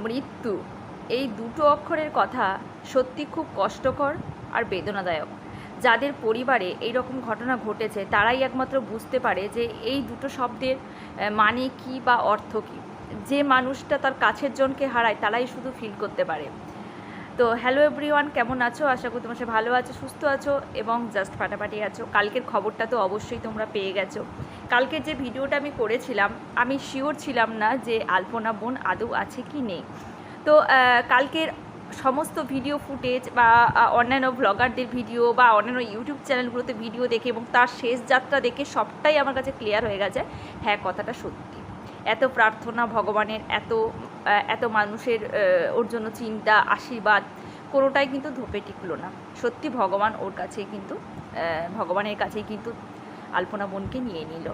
মৃত্যু, এই দুটো অক্ষরের কথা সত্যি খুব কষ্টকর আর বেদনাদায়ক। যাদের পরিবারে এই রকম ঘটনা ঘটেছে তারাই একমাত্র বুঝতে পারে যে এই দুটো শব্দের মানে কী বা অর্থ কী। যে মানুষটা তার কাছের জনকে হারায় তারাই শুধু ফিল করতে পারে। তো হ্যালো এভরিওয়ান, কেমন আছো? আশা করি তোমার সে ভালো আছো, সুস্থ আছো এবং জাস্ট ফাটাফাটি আছো। কালকের খবরটা তো অবশ্যই তোমরা পেয়ে গেছো। কালকের যে ভিডিওটা আমি করেছিলাম, আমি শিওর ছিলাম না যে আলপনা বোন আদৌ আছে কি নেই। তো কালকের সমস্ত ভিডিও ফুটেজ বা অন্যান্য ব্লগারদের ভিডিও বা অন্যান্য ইউটিউব চ্যানেলগুলোতে ভিডিও দেখে এবং তার শেষ যাত্রা দেখে সবটাই আমার কাছে ক্লিয়ার হয়ে গেছে, হ্যাঁ কথাটা সত্যি। এত প্রার্থনা ভগবানের, এত মানুষের ওর জন্য চিন্তা, আশীর্বাদ, কোনোটাই কিন্তু ধোপে টিকলো না। সত্যি ভগবান ওর কাছেই কিন্তু ভগবানের কাছেই কিন্তু আলপনা বোনকে নিয়ে নিল।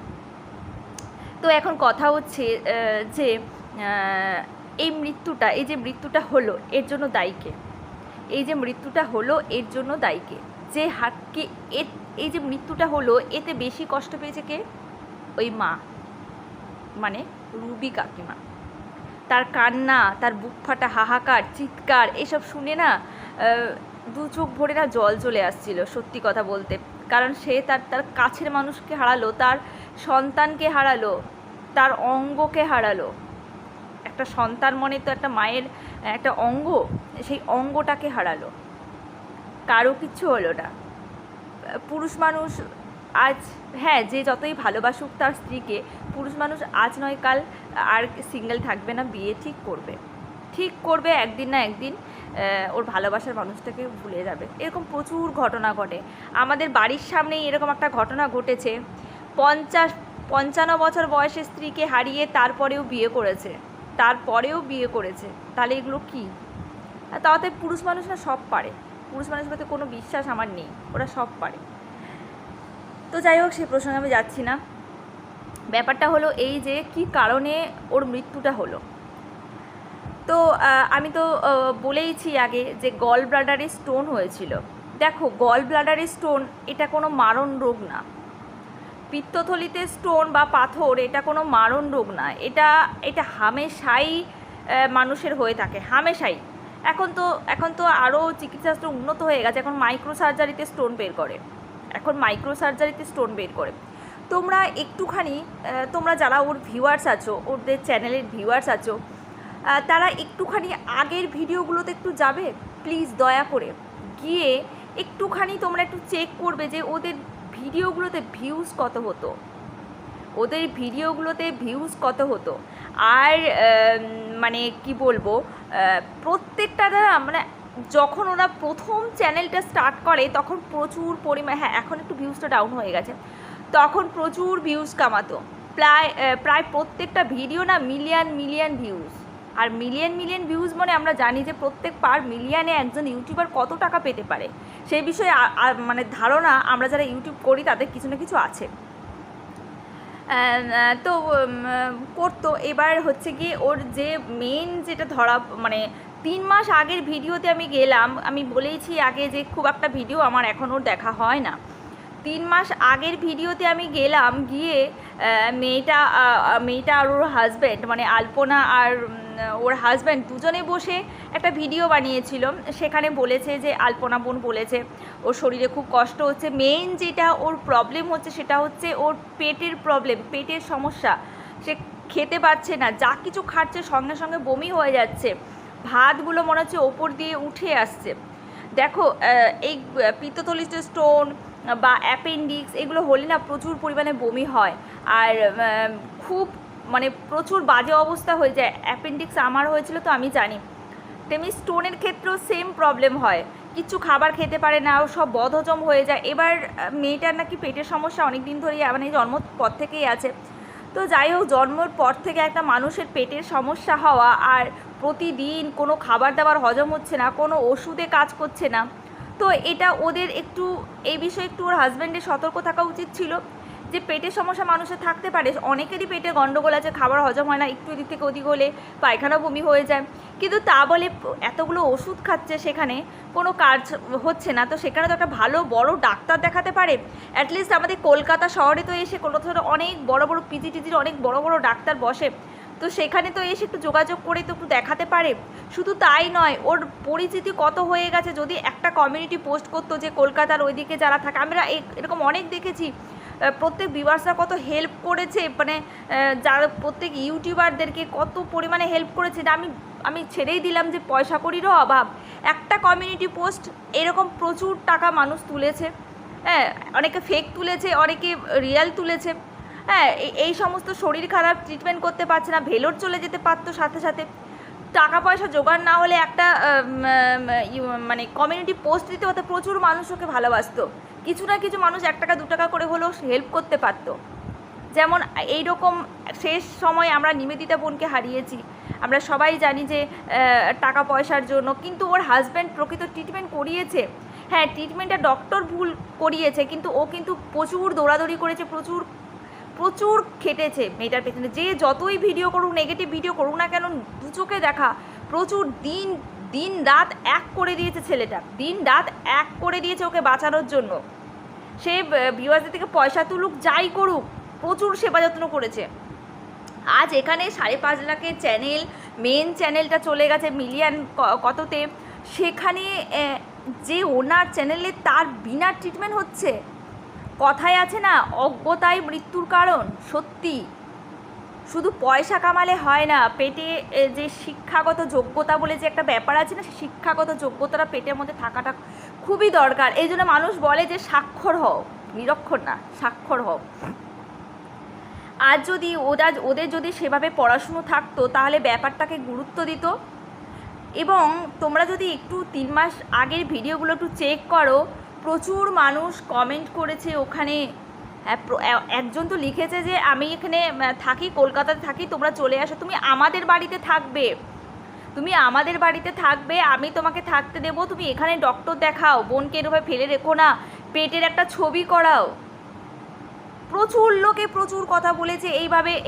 তো এখন কথা হচ্ছে যে এই যে মৃত্যুটা হলো এর জন্য দায়ীকে, এই যে মৃত্যুটা হলো এর জন্য দায়ীকে, যে হাতকে এই যে মৃত্যুটা হলো এতে বেশি কষ্ট পেয়েছে কে? ওই মা, মানে রুবি কাকিমা। তার কান্না, তার বুক ফাটা হাহাকার, চিৎকার, এসব শুনে না দু চোখ ভরে না জল চলে আসছিল, সত্যি কথা বলতে। কারণ সে তার কাছের মানুষকে হারালো, তার সন্তানকে হারালো, তার অঙ্গকে হারালো। একটা সন্তান মনে তো একটা মায়ের একটা অঙ্গ, সেই অঙ্গটাকে হারালো। কারো কিচ্ছু হলো না। পুরুষ মানুষ আজ, হ্যাঁ, যে যতই ভালোবাসুক তার স্ত্রীকে, পুরুষ মানুষ আজ নয় কাল আর সিঙ্গেল থাকবে না, বিয়ে ঠিক করবে একদিন না একদিন। ওর ভালোবাসার মানুষটাকে ভুলে যাবে। এরকম প্রচুর ঘটনা ঘটে। আমাদের বাড়ির সামনেই এরকম একটা ঘটনা ঘটেছে। 55 বছর বয়সে স্ত্রীকে হারিয়ে তারপরেও বিয়ে করেছে। তাহলে এগুলো কী? তাতে পুরুষ মানুষ না সব পারে। পুরুষ মানুষের প্রতি কোনো বিশ্বাস আমার নেই, ওরা সব পারে। তো যাই হোক, সেই প্রসঙ্গে আমি যাচ্ছি না। ব্যাপারটা হলো এই যে কি কারণে ওর মৃত্যুটা হলো। তো আমি তো বলেইছি আগে যে গল ব্লাডারে স্টোন হয়েছিল। দেখো, গল ব্লাডারে স্টোন এটা কোনো মারণ রোগ না। পিত্তথলিতে স্টোন বা পাথর এটা কোনো মারণ রোগ না। এটা হামেশাই মানুষের হয়ে থাকে, হামেশাই। এখন তো আরও চিকিৎসাশাস্ত্র উন্নত হয়ে গেছে। এখন মাইক্রো সার্জারিতে স্টোন বের করে। তোমরা একটুখানি, তোমরা যারা ওর ভিউয়ার্স আছো, ওদের চ্যানেলের ভিউয়ার্স আছো, তারা একটুখানি আগের ভিডিওগুলোতে একটু যাবে প্লিজ, দয়া করে গিয়ে একটুখানি তোমরা একটু চেক করবে যে ওদের ভিডিওগুলোতে ভিউজ কত হতো। আর মানে কি বলবো, প্রত্যেকটা মানে যখন ওরা প্রথম চ্যানেলটা স্টার্ট করে তখন প্রচুর পরিমাণে, হ্যাঁ এখন একটু ভিউজটা ডাউন হয়ে গেছে, তখন প্রচুর ভিউজ কামাতো। প্রায় প্রত্যেকটা ভিডিও না মিলিয়ন ভিউজ। আর মিলিয়ন ভিউজ মানে আমরা জানি যে প্রত্যেক পার মিলিয়নে একজন ইউটিউবার কত টাকা পেতে পারে সেই বিষয়ে মানে ধারণা আমরা যারা ইউটিউব করি তাদের কিছু না কিছু আছে। তো করতো। এবার হচ্ছে গিয়ে ওর যে মেন যেটা ধরা, মানে 3 মাস আগের ভিডিওতে আমি গেলাম, আমি বলেইছি আগে যে খুব একটা ভিডিও আমার এখন ওর দেখা হয় না। 3 মাস আগের ভিডিওতে আমি গেলাম, গিয়ে মেয়েটা আর ওর হাজব্যান্ড, মানে আলপনা আর ওর হাজব্যান্ড দুজনে বসে একটা ভিডিও বানিয়েছিল। সেখানে বলেছে যে আলপনা বোন বলেছে ওর শরীরে খুব কষ্ট হচ্ছে। মেইন যেটা ওর প্রবলেম হচ্ছে সেটা হচ্ছে ওর পেটের প্রবলেম, পেটের সমস্যা। সে খেতে পারছে না, যা কিছু খাচ্ছে সঙ্গে সঙ্গে বমি হয়ে যাচ্ছে, ভাতগুলো মনে হচ্ছে ওপর দিয়ে উঠে আসছে। দেখো, এই পিত্তথলিতে স্টোন বা অ্যাপেন্ডিক্স এগুলো হলে না প্রচুর পরিমাণে বমি হয়, আর খুব মানে প্রচুর বাজে অবস্থা হয়ে যায়। অ্যাপেন্ডিক্স আমার হয়েছিল তো আমি জানি। তেমনি স্টোনের ক্ষেত্রেও সেম প্রবলেম হয়, কিছু খাবার খেতে পারে না, সব বদহজম হয়ে যায়। এবার মেয়েটার নাকি পেটের সমস্যা অনেক দিন ধরেই, মানে জন্মর পর থেকেই আছে। তো যাই হোক, জন্মর পর থেকে একটা মানুষের পেটের সমস্যা হওয়া, আর প্রতিদিন কোনো খাবার দাবার হজম হচ্ছে না, কোনো ওষুধে কাজ করছে না, তো এটা ওদের একটু, এই বিষয়ে একটু ওর হাজব্যান্ডের সতর্ক থাকা উচিত ছিল যে পেটের সমস্যা মানুষের থাকতে পারে, অনেকেরই পেটে গণ্ডগোল আছে, খাবার হজম হয় না, একটু এদিক থেকে ওদিক হলে পায়খানা বমি হয়ে যায়, কিন্তু তা বলে এতগুলো ওষুধ খাচ্ছে, সেখানে কোনো কাজ হচ্ছে না। তো সেখানে তো একটা ভালো বড় ডাক্তার দেখাতে পারে। অ্যাটলিস্ট আমাদের কলকাতা শহরে তো এসে কোনো ধরো অনেক বড় বড় পিজিটিজির অনেক বড় বড় ডাক্তার বসে, তো সেখানে তো এসে একটু যোগাযোগ করে তো একটু দেখাতে পারে। শুধু তাই নয়, ওর পরিচিতি কত হয়ে গেছে। যদি একটা কমিউনিটি পোস্ট করতো যে কলকাতার ওইদিকে যারা থাকে, আমরা এরকম অনেক দেখেছি, প্রত্যেক ভিউয়ার্সরা কত হেল্প করেছে, মানে যারা প্রত্যেক ইউটিউবারদেরকে কত পরিমাণে হেল্প করেছে। আমি ছেড়েই দিলাম যে পয়সা কড়িরও অভাব, একটা কমিউনিটি পোস্ট এরকম প্রচুর টাকা মানুষ তুলেছে। হ্যাঁ, অনেকে ফেক তুলেছে, অনেকে রিয়েল তুলেছে। হ্যাঁ, এই সমস্ত শরীর খারাপ ট্রিটমেন্ট করতে পারছে না, ভেলোর চলে যেতে পারতো সাথে সাথে। টাকা পয়সা জোগাড় না হলে একটা মানে কমিউনিটি পোস্ট দিতে হতো, প্রচুর মানুষ ওকে ভালোবাসতো, কিছু না কিছু মানুষ 1 টাকা 2 টাকা করে হলেও হেল্প করতে পারতো। যেমন এইরকম শেষ সময় আমরা নিবেদিতা বোনকে হারিয়েছি, আমরা সবাই জানি যে টাকা পয়সার জন্য, কিন্তু ওর হাজব্যান্ড প্রকৃত ট্রিটমেন্ট করিয়েছে। হ্যাঁ, ট্রিটমেন্টটা ডক্টর ভুল করিয়েছে, কিন্তু ও কিন্তু প্রচুর দৌড়াদৌড়ি করেছে, প্রচুর প্রচুর খেটেছে মেয়েটার পেছনে। যে যতই ভিডিও করুক, নেগেটিভ ভিডিও করুক না কেন, দু চোখে দেখা, প্রচুর দিন রাত এক করে দিয়েছে ছেলেটা, দিন রাত এক করে দিয়েছে ওকে বাঁচানোর জন্য। সে ভিউয়ারদের থেকে পয়সা তুলুক, যাই করুক, প্রচুর সেবা যত্ন করেছে। আজ এখানে 5.5 লাখের চ্যানেল, মেন চ্যানেলটা চলে গেছে মিলিয়ন কততে, সেখানে যে ওনার চ্যানেলে তার বিনা ট্রিটমেন্ট হচ্ছে। কথায় আছে না, অজ্ঞতাই মৃত্যুর কারণ। সত্যি, শুধু পয়সা কামালে হয় না, পেটে যে শিক্ষাগত যোগ্যতা বলে যে একটা ব্যাপার আছে না, সেই শিক্ষাগত যোগ্যতাটা পেটের মধ্যে থাকাটা খুবই দরকার। এই জন্য মানুষ বলে যে স্বাক্ষর হও, নিরক্ষর না, স্বাক্ষর হও। আজ যদি ওদের যদি সেভাবে পড়াশুনো থাকতো, তাহলে ব্যাপারটাকে গুরুত্ব দিত। এবং তোমরা যদি একটু 3 মাস আগের ভিডিওগুলো একটু চেক করো, প্রচুর মানুষ কমেন্ট করেছে ওখানে। একজন তো লিখেছে যে আমি এখানে থাকি, কলকাতাতে থাকি, তোমরা চলে আসো, তুমি আমাদের বাড়িতে থাকবে, তুমি আমাদের বাড়িতে থাকবে, আমি তোমাকে থাকতে দেবো, তুমি এখানে ডক্টর দেখাও, বোনকে এরকম ফেলে রেখো না, পেটের একটা ছবি করাও। প্রচুর লোকে প্রচুর কথা বলেছে,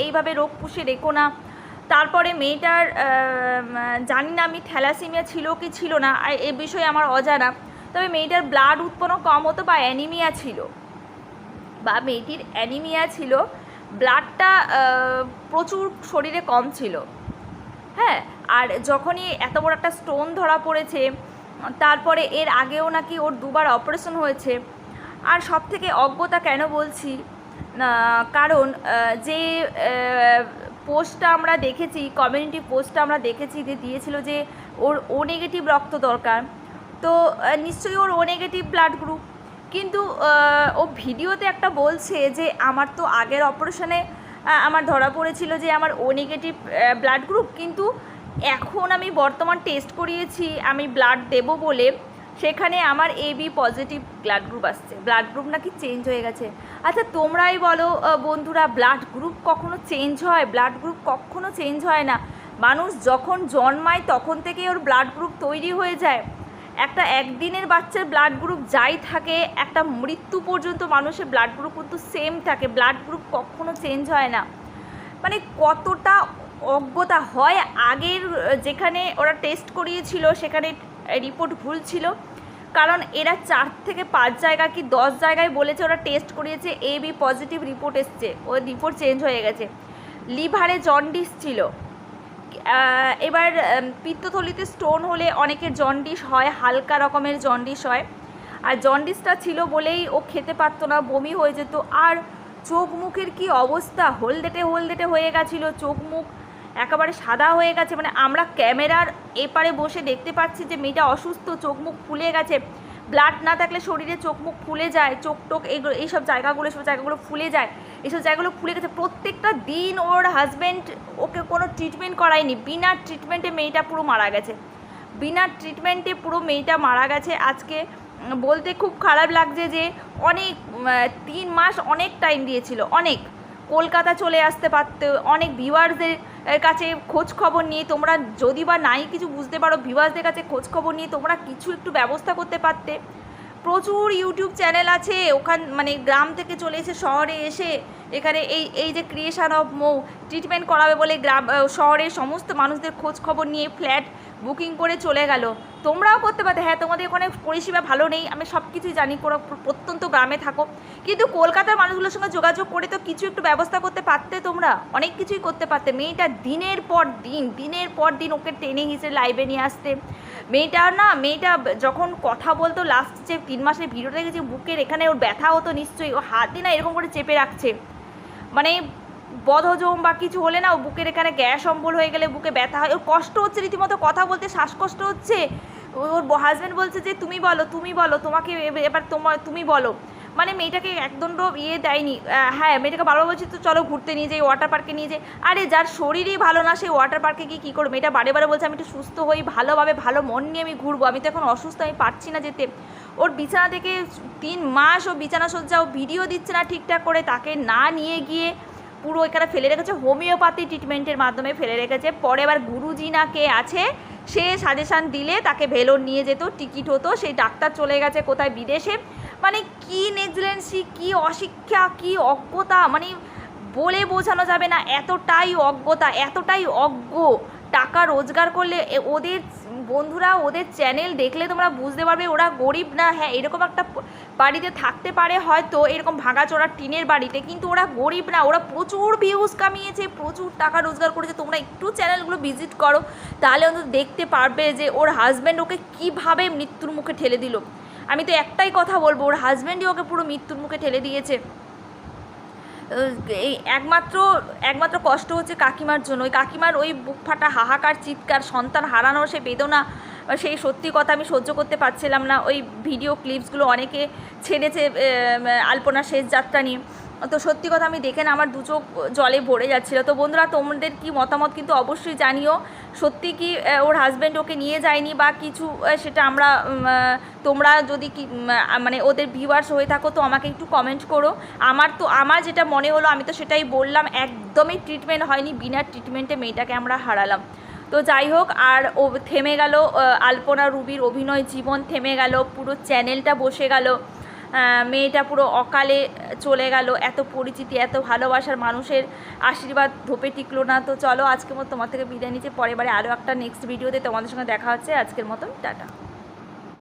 এইভাবে রোগ পুষে রেখো না। তারপরে মেয়েটার জানি না আমি থ্যালাসেমিয়া ছিল কি ছিল না, এ বিষয়ে আমার অজানা, তবে মেয়েটার ব্লাড উৎপন্ন কম হতো বা অ্যানিমিয়া ছিল, বা মেয়েটির অ্যানিমিয়া ছিল, ব্লাডটা প্রচুর শরীরে কম ছিল। হ্যাঁ, আর যখনই এত বড় একটা স্টোন ধরা পড়েছে, তারপরে এর আগেও নাকি ওর 2বার অপারেশন হয়েছে। আর সব থেকে অজ্ঞতা কেন বলছি, কারণ যে পোস্টটা আমরা দেখেছি, কমিউনিটি পোস্টটা আমরা দেখেছি যে দিয়েছিল যে ওর ও নেগেটিভ রক্ত দরকার, তো নিশ্চয়ই ওর ও নেগেটিভ ব্লাড গ্রুপ। কিন্তু ও ভিডিওতে একটা বলছে যে আমার তো আগের অপারেশনে আমার ধরা পড়েছিল যে আমার ও নেগেটিভ ব্লাড গ্রুপ, কিন্তু এখন আমি বর্তমান টেস্ট করিয়েছি আমি ব্লাড দেবো বলে, সেখানে আমার AB পজিটিভ ব্লাড গ্রুপ আসছে। ব্লাড গ্রুপ নাকি চেঞ্জ হয়ে গেছে। আচ্ছা তোমরাই বলো বন্ধুরা, ব্লাড গ্রুপ কখনো চেঞ্জ হয়? ব্লাড গ্রুপ কখনো চেঞ্জ হয় না। মানুষ যখন জন্মায় তখন থেকেই ওর ব্লাড গ্রুপ তৈরি হয়ে যায়। একটা একদিনের বাচ্চার ব্লাড গ্রুপ যাই থাকে, একটা মৃত্যু পর্যন্ত মানুষের ব্লাড গ্রুপ কিন্তু সেম থাকে, ব্লাড গ্রুপ কখনো চেঞ্জ হয় না। মানে কতটা অজ্ঞতা হয়। আগের যেখানে ওরা টেস্ট করিয়েছিল সেখানে রিপোর্ট ভুল ছিল, কারণ এরা 4 থেকে 5 জায়গা কি 10 জায়গায় বলেছে ওরা টেস্ট করিয়েছে, AB পজিটিভ রিপোর্ট এসছে, ওই রিপোর্ট চেঞ্জ হয়ে গেছে। লিভারে জন্ডিস ছিল, এবার পিত্তথলিতে স্টোন হলে অনেকের জন্ডিস হয়, হালকা রকমের জন্ডিস হয়, আর জন্ডিসটা ছিল বলেই ও খেতে পারতো না, বমি হয়ে যেত। আর চোখ মুখের কি অবস্থা, হলদেটে হয়ে গেছিলো, চোখ মুখ একেবারে সাদা হয়ে গেছে। মানে আমরা ক্যামেরার এপারে বসে দেখতে পাচ্ছি যে মেয়েটা অসুস্থ, চোখ মুখ ফুলে গেছে। ব্লাড না থাকলে শরীরে চোখ মুখ ফুলে যায়, চোখ টোক এইসব জায়গাগুলো ফুলে যায়, এইসব জায়গাগুলো ফুলে গেছে। প্রত্যেকটা দিন ওর হাজব্যান্ড ওকে কোনো ট্রিটমেন্ট করায়নি, বিনা ট্রিটমেন্টে মেয়েটা পুরো মারা গেছে, বিনা ট্রিটমেন্টে পুরো মেয়েটা মারা গেছে। আজকে বলতে খুব খারাপ লাগছে যে অনেক 3 মাস অনেক টাইম দিয়েছিল, অনেক কলকাতা চলে আসতে পারতো, অনেক ভিউয়ার্সদের কাছে খোঁজ খবর নিয়ে, তোমরা যদি বা নাই কিছু বুঝতে পারো, ভিউয়ার্সদের কাছে খোঁজ খবর নিয়ে তোমরা কিছু একটু ব্যবস্থা করতে পারতে। প্রচুর ইউটিউব চ্যানেল আছে, ওখান মানে গ্রাম থেকে চলে এসে শহরে এসে এখানে এই যে ক্রিয়েশন অফ মৌ, ট্রিটমেন্ট করাবে বলে গ্রাম শহরের সমস্ত মানুষদের খোঁজ খবর নিয়ে ফ্ল্যাট বুকিং করে চলে গেল। তোমরাও করতে পারতে, হ্যাঁ তোমাদের ওখানে পরিষেবা ভালো নেই, আমি সব কিছুই জানি, প্রত্যন্ত গ্রামে থাকো, কিন্তু কলকাতার মানুষগুলোর সঙ্গে যোগাযোগ করে তো কিছু একটু ব্যবস্থা করতে পারতে, তোমরা অনেক কিছুই করতে পারতে। মেয়েটা দিনের পর দিন ওকে টেনে হিসেবে লাইভে নিয়ে আসতে। মেয়েটা যখন কথা বলতো লাস্ট যে 3 মাসের ভিডিওটা দেখেছি, বুকের এখানে ওর ব্যথা হতো নিশ্চয়ই, ও হাত দিয়ে না এরকম করে চেপে রাখছে, মানে বদহজম বা কিছু হলে না ও বুকের এখানে গ্যাস অম্বল হয়ে গেলে বুকে ব্যথা হয়, ওর কষ্ট হচ্ছে রীতিমতো কথা বলতে, শ্বাসকষ্ট হচ্ছে। ওর হাজব্যান্ড বলছে যে তুমি বলো তোমাকে এবার তুমি বলো, মানে মেয়েটাকে একদণ্ড দেয়নি। হ্যাঁ মেয়েটাকে বারবার বলছি তো চলো ঘুরতে নিয়ে যাই, ওয়াটার পার্কে নিয়ে যাই। আরে যার শরীরই ভালো না সেই ওয়াটার পার্কে গিয়ে কী করবো? মেয়েটা বারে বলছে আমি একটু সুস্থ হই, ভালোভাবে ভালো মন নিয়ে আমি ঘুরবো, আমি তো এখন অসুস্থ, আমি পারছি না যেতে। ওর বিছানা থেকে 3 মাস ও বিছানা সজ্জা, ও ভিডিও দিচ্ছে না ঠিকঠাক করে, তাকে না নিয়ে গিয়ে পুরো এখানে ফেলে রেখেছে, হোমিওপ্যাথি ট্রিটমেন্টের মাধ্যমে ফেলে রেখেছে। পরে আবার গুরুজি না কে আছে সে সাজেশান দিলে তাকে ভেলোর নিয়ে যেত, টিকিট হতো, সেই ডাক্তার চলে গেছে কোথায় বিদেশে। মানে কি নেগলিজেন্সি, কি অশিক্ষা, কি অজ্ঞতা, মানে বলে বোঝানো যাবে না, এতটাই অজ্ঞতা, এতটাই অজ্ঞ। টাকা রোজগার করলে ওদের বন্ধুরা, ওদের চ্যানেল দেখলে তোমরা বুঝতে পারবে ওরা গরিব না। হ্যাঁ এরকম একটা বাড়িতে থাকতে পারে হয়তো, এরকম ভাঙাচোরা টিনের বাড়িতে, কিন্তু ওরা গরিব না, ওরা প্রচুর ভিউজ কামিয়েছে, প্রচুর টাকা রোজগার করেছে। তোমরা একটু চ্যানেলগুলো ভিজিট করো, তাহলে অন্তত দেখতে পারবে যে ওর হাজব্যান্ড ওকে কীভাবে মৃত্যুর মুখে ঠেলে দিল। আমি তো একটাই কথা বলবো, ওর হাজব্যান্ডই ওকে পুরো মৃত্যুর মুখে ঠেলে দিয়েছে। এই একমাত্র কষ্ট হচ্ছে কাকিমার জন্য। ওই কাকিমার ওই বুক ফাটা হাহাকার, চিৎকার, সন্তান হারানোর সেই বেদনা, সেই সত্যি কথা আমি সহ্য করতে পারছিলাম না। ওই ভিডিও ক্লিপসগুলো অনেকে ছেড়েছে আলপনার শেষ যাত্রা নিয়ে, তো সত্যি কথা আমি দেখে না আমার দু চোখ জলে ভরে যাচ্ছিলো। তো বন্ধুরা তোমাদের কি মতামত কিন্তু অবশ্যই জানিও, সত্যি কি ওর হাজব্যান্ড ওকে নিয়ে যায়নি বা কিছু, সেটা তোমরা যদি কি মানে ওদের ভিউয়ার্স হয়ে থাকো তো আমাকে একটু কমেন্ট করো। আমার যেটা মনে হলো আমি তো সেটাই বললাম, একদমই ট্রিটমেন্ট হয়নি, বিনা ট্রিটমেন্টে মেয়েটাকে আমরা হারালাম। তো যাই হোক, আর ও থেমে গেল, আলপনা রুবির অভিনয় জীবন থেমে গেল, পুরো চ্যানেলটা বসে গেল, মেয়েটা পুরো অকালে চলে গেল। এত পরিচিতি, এত ভালোবাসার মানুষের আশীর্বাদ ধোপে টিকলো না। তো চলো আজকের মতো তোমার থেকে বিদায় নিচ্ছি, পরের বারে আরও একটা নেক্সট ভিডিওতে তোমাদের সঙ্গে দেখা হচ্ছে। আজকের মতন টাটা।